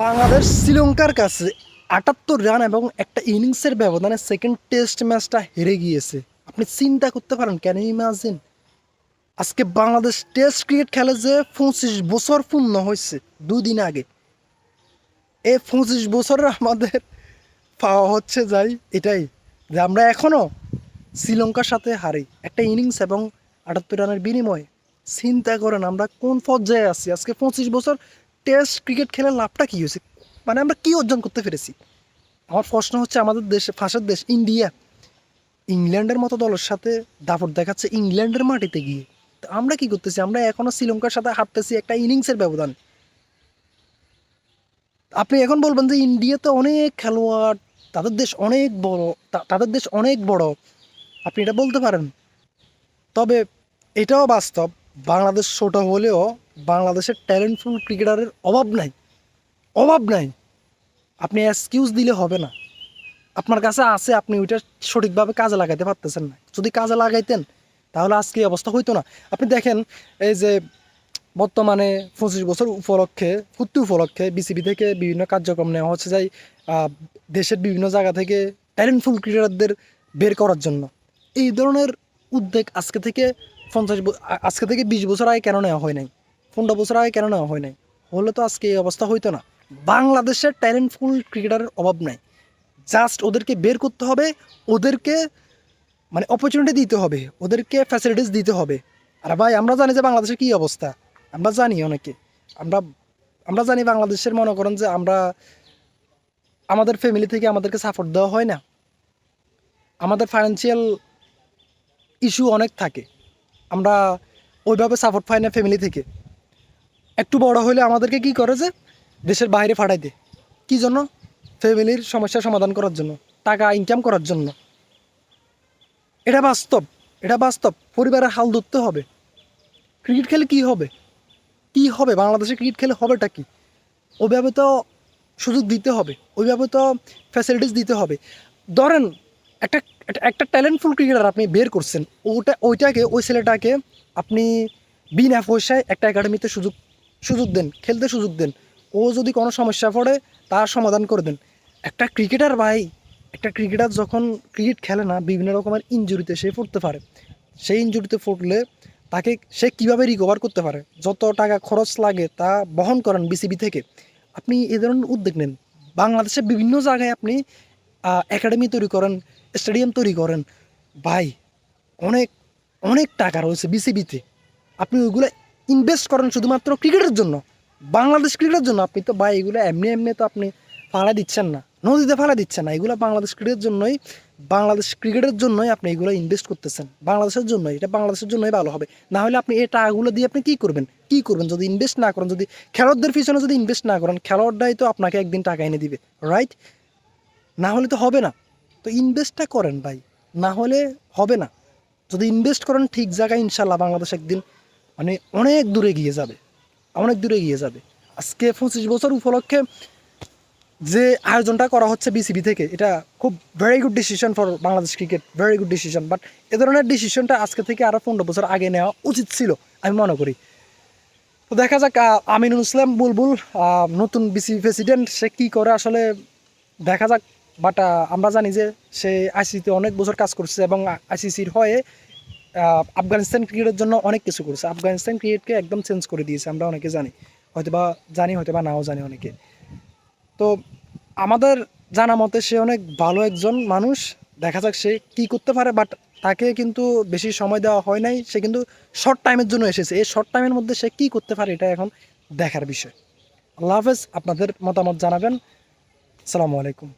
বাংলাদেশ শ্রীলঙ্কার কাছে ৭৮ রান এবং একটা ইনিংসের ব্যবধানে সেকেন্ড টেস্ট ম্যাচটা হেরে গিয়েছে। আপনি চিন্তা করতে পারেন, কেন ইমাজিন? আজকে বাংলাদেশ টেস্ট ক্রিকেট খেলে যে ২৫ বছর পূর্ণ হয়েছে ২ দিন আগে। এই ২৫ বছরের আমাদের পাওয়া হচ্ছে যাই এটাই, যে আমরা এখনও শ্রীলঙ্কার সাথে হারি একটা ইনিংস এবং ৭৮ রানের বিনিময়ে। চিন্তা করেন আমরা কোন পর্যায়ে আছি। আজকে ২৫ বছর টেস্ট ক্রিকেট খেলে লাভটা কী হয়েছে, মানে আমরা কী অর্জন করতে পেরেছি? আমার প্রশ্ন হচ্ছে, আমাদের দেশে পাশের দেশ ইন্ডিয়া ইংল্যান্ডের মতো দলের সাথে দাপট দেখাচ্ছে ইংল্যান্ডের মাটিতে গিয়ে। তো আমরা কি করতেছি? আমরা এখনও শ্রীলঙ্কার সাথে হারতেছি একটা ইনিংসের ব্যবধান। আপনি এখন বলবেন যে ইন্ডিয়াতে অনেক খেলোয়াড়, তাদের দেশ অনেক বড়, তাদের দেশ অনেক বড়, আপনি এটা বলতে পারেন। তবে এটাও বাস্তব, বাংলাদেশ ছোট হলেও বাংলাদেশের ট্যালেন্টফুল ক্রিকেটারের অভাব নাই, অভাব নাই। আপনি এক্সকিউজ দিলে হবে না। আপনার কাছে আছে, আপনি ওইটা সঠিকভাবে কাজে লাগাইতে পারতেছেন না। যদি কাজে লাগাইতেন তাহলে আজকে এই অবস্থা হইতো না। আপনি দেখেন, এই যে বর্তমানে ২৫ বছর উপলক্ষে, পূর্তি উপলক্ষে বিসিবি থেকে বিভিন্ন কার্যক্রম নেওয়া হচ্ছে, যাই দেশের বিভিন্ন জায়গা থেকে ট্যালেন্টফুল ক্রিকেটারদের বের করার জন্য। এই ধরনের উদ্যোগ আজকে থেকে ২০ বছর আগে কেন নেওয়া হয় নাই, ১৫ বছর আগে কেন নেওয়া হয় নাই? হলে তো আজকে এই অবস্থা হইতো না। বাংলাদেশের ট্যালেন্টফুল ক্রিকেটারের অভাব নাই, জাস্ট ওদেরকে বের করতে হবে, ওদেরকে মানে অপরচুনিটি দিতে হবে, ওদেরকে ফ্যাসিলিটিস দিতে হবে। আর ভাই, আমরা জানি যে বাংলাদেশের কী অবস্থা, আমরা জানি অনেকে, আমরা আমরা জানি বাংলাদেশের, মনে করেন যে আমরা, আমাদের ফ্যামিলি থেকে আমাদেরকে সাপোর্ট দেওয়া হয় না, আমাদের ফাইন্যান্সিয়াল ইস্যু অনেক থাকে, আমরা ওইভাবে সাপোর্ট পাই না ফ্যামিলি থেকে। একটু বড় হলে আমাদেরকে কি করে, যে দেশের বাইরে পাঠাই দেয়। কী জন্য? ফ্যামিলির সমস্যা সমাধান করার জন্য, টাকা ইনকাম করার জন্য। এটা বাস্তব, এটা বাস্তব। পরিবারের হাল ধরতে হবে। ক্রিকেট খেলে কী হবে, কী হবে? বাংলাদেশে ক্রিকেট খেলে হবেটা কি? ওইভাবে তো সুযোগ দিতে হবে, ওইভাবে তো ফ্যাসিলিটিস দিতে হবে। ধরেন একটা একটা ট্যালেন্টফুল ক্রিকেটার আপনি বের করছেন, ওই ছেলেটাকে আপনি বিনা পয়সায় একটা একাডেমিতে সুযোগ দেন, খেলতে সুযোগ দেন। ও যদি কোনো সমস্যা পড়ে তার সমাধান করে দেন। একটা ক্রিকেটার ভাই, একটা ক্রিকেটার যখন ক্রিকেট খেলে না, বিভিন্ন রকমের ইনজুরিতে সে পড়তে পারে। সেই ইনজুরিতে পড়লে সে কীভাবে রিকভার করতে পারে, যত টাকা খরচ লাগে তা বহন করেন বিসিবি থেকে। আপনি এ ধরনের উদ্যোগ নেন। বাংলাদেশের বিভিন্ন জায়গায় আপনি একাডেমি তৈরি করেন, স্টেডিয়াম তৈরি করেন। ভাই, অনেক অনেক টাকা রয়েছে বিসিবিতে, আপনি ওইগুলো ইনভেস্ট করেন শুধুমাত্র ক্রিকেটের জন্য, বাংলাদেশ ক্রিকেটের জন্য। আপনি তো ভাই এগুলো এমনি এমনি তো আপনি ফালা দিচ্ছেন না, নদীতে ফালা দিচ্ছেন না। এগুলো বাংলাদেশ ক্রিকেটের জন্যই আপনি এগুলো ইনভেস্ট করতেছেন, বাংলাদেশের জন্যই। এটা বাংলাদেশের জন্যই ভালো হবে। না হলে আপনি এই টাকাগুলো দিয়ে আপনি কী করবেন যদি ইনভেস্ট না করেন, যদি খেলোয়াড়দের পিছনে যদি ইনভেস্ট না করেন? খেলোয়াড়রাই তো আপনাকে একদিন টাকা এনে দিবে, রাইট? না হলে তো হবে না। তো ইনভেস্টটা করেন ভাই, না হলে হবে না। যদি ইনভেস্ট করেন ঠিক জায়গায়, ইনশাল্লাহ বাংলাদেশ একদিন মানে অনেক দূরে গিয়ে যাবে, অনেক দূরে গিয়ে যাবে। আজকে ২৫ বছর উপলক্ষে যে আয়োজনটা করা হচ্ছে বিসিবি থেকে, এটা খুব very good decision for Bangladesh cricket, very good decision. But এ ধরনের ডিসিশনটা আজকে থেকে আরও ১৫ বছর আগে নেওয়া উচিত ছিল, আমি মনে করি। তো দেখা যাক, আমিনুল ইসলাম বুলবুল নতুন বিসিবি প্রেসিডেন্ট, সে কী করে আসলে দেখা যাক। বাট আমরা জানি যে সে আইসিসিতে অনেক বছর কাজ করছে এবং আইসিসির হয়ে আফগানিস্তান ক্রিকেটের জন্য অনেক কিছু করছে। আফগানিস্তান ক্রিকেটকে একদম চেঞ্জ করে দিয়েছে, আমরা অনেকে জানি, হয়তো বা নাও জানি অনেকে। তো আমাদের জানা মতে সে অনেক ভালো একজন মানুষ। দেখা যাক সে কী করতে পারে। বাট তাকে কিন্তু বেশি সময় দেওয়া হয় নাই, সে কিন্তু শর্ট টাইমের জন্য এসেছে। এই শর্ট টাইমের মধ্যে সে কী করতে পারে, এটা এখন দেখার বিষয়। আল্লাহ হাফেজ। আপনাদের মতামত জানাবেন। আসসালামু আলাইকুম।